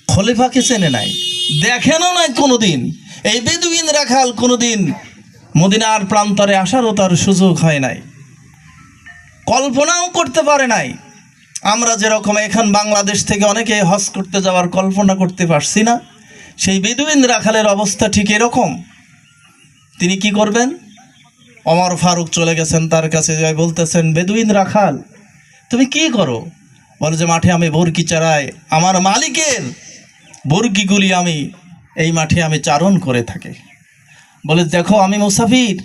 খলিফাকে চেনে নাই, দেখেনও নাই কোনোদিন। এই বেদুইন রাখাল কোনোদিন মদিনার প্রান্তরে আসারও তার সুযোগ হয় নাই, কল্পনাও করতে পারে নাই। আমরা যেরকম এখন বাংলাদেশ থেকে অনেকে হজ করতে যাওয়ার কল্পনা করতে পারছি না, সেই বেদুইন রাখালের অবস্থা ঠিক এরকম। তিনি কি করবেন? ওমর ফারুক চলে গেছেন তার কাছে, যাই বলতেছেন, বেদুইন রাখাল তুমি কি করো? বলে যে মাঠে আমি বরকি চড়াই, আমার মালিকের বরকিগুলি আমি এই মাঠে আমি চারণ করে থাকি। বলে দেখো আমি মুসাফির,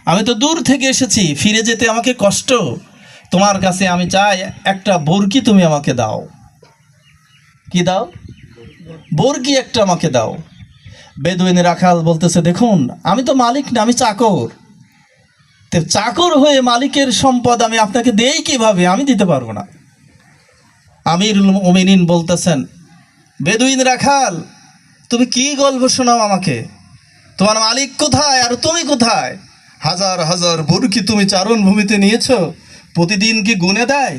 আমি তো দূর থেকে এসেছি, ফিরে যেতে আমাকে কষ্ট, তোমার কাছে আমি চাই একটা বরকি তুমি আমাকে দাও। কি দাও? বরকি একটা আমাকে দাও। বেদুইন রাখাল বলতেছে দেখুন আমি তো মালিক না, আমি চাকর, তো চাকর হয়ে মালিকের সম্পদ আমি আপনাকে দেই কিভাবে? আমি দিতে পারবো না। আমিরুল মুমিনিন বলতেছেন বেদুইন রাখাল তুমি কি গল্প শোনাও আমাকে? তোমার মালিক কোথায় আর তুমি কোথায়? হাজার হাজার বরকি তুমি চারণ ভূমিতে নিয়েছো, প্রতিদিন কি গুনে দেয়?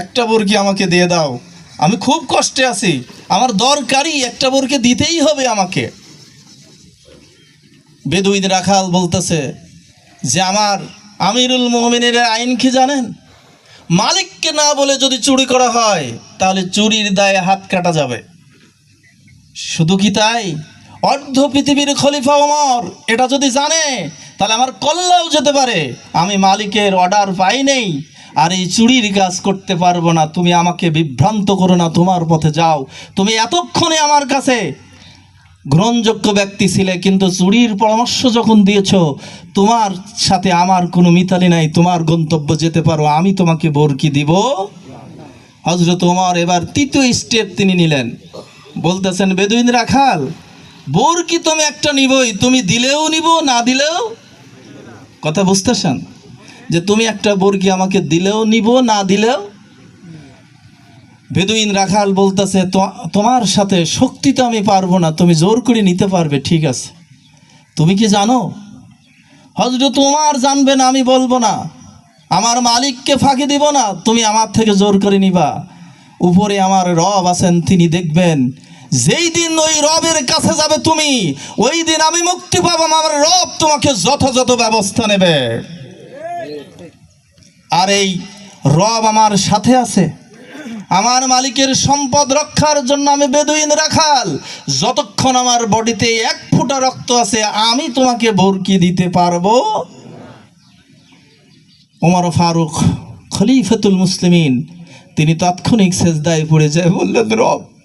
একটা বরকি আমাকে দিয়ে দাও, আমি খুব কষ্টে আছি, আমার দরকারি একটা বরকি দিতেই হবে আমাকে। বেদুইন রাখাল বলতেছে যে আমার আমিরুল মুমিনের আইন কি জানেন? মালিককে না বলে যদি চুরি করা হয় তাহলে চুরির দায়ে হাত কাটা যাবে। শুধু কি তাই, অর্ধ পৃথিবীর খলিফা ওমর এটা যদি জানে তাহলে আমার কল্লাও যেতে পারে। আমি মালিকের অর্ডার পাই নেই, আর এই চুরির কাজ করতে পারবো না। তুমি আমাকে বিভ্রান্ত করো না, তোমার পথে যাও। তুমি এতক্ষণে আমার কাছে গ্রহণযোগ্য ব্যক্তি ছিলে, কিন্তু চুরির পরামর্শ যখন দিয়েছ, তোমার সাথে আমার কোনো মিতালি নাই, তোমার গন্তব্য যেতে পারো, আমি তোমাকে বরকি দিব। হযরত ওমর এবার তৃতীয় স্টেপ তিনি নিলেন, বলতেছেন বেদুইন রাখাল বরকি তুমি একটা নিবই, তুমি দিলেও নিব না দিলেও। কথা বুঝতেছেন যে তুমি একটা বরকি আমাকে দিলেও নিব না দিলেও। বেদুইন রাখাল বলতেছে তোমার সাথে শক্তি তো আমি পারবো না, তুমি জোর করে নিতে পারবে, ঠিক আছে। তুমি কি জানো হযরত ওমর জানবে না, আমি বলবো না, আমার মালিককে ফাঁকি দিব না, তুমি আমার থেকে জোর করে নিবা। উপরে আমার রব আছেন, তিনি দেখবেন। যেই দিন ওই রবের কাছে যাবে তুমি, ওই দিন আমি মুক্তি পাবো, আমার রব তোমাকে যথাযথ ব্যবস্থা নেবে। আর এই রব আমার সাথে আছে। আমার মালিকের সম্পদ রক্ষার জন্য আমি বেদুইন রাখাল, যতক্ষণ আমার বডিতে এক ফোঁটা রক্ত আছে আমি তোমাকে বরকি দিতে পারবো। ওমর ফারুক খলিফাতুল মুসলিমিন তিনি তাৎক্ষণিক সেজদায় পড়ে যায়, বললেন রব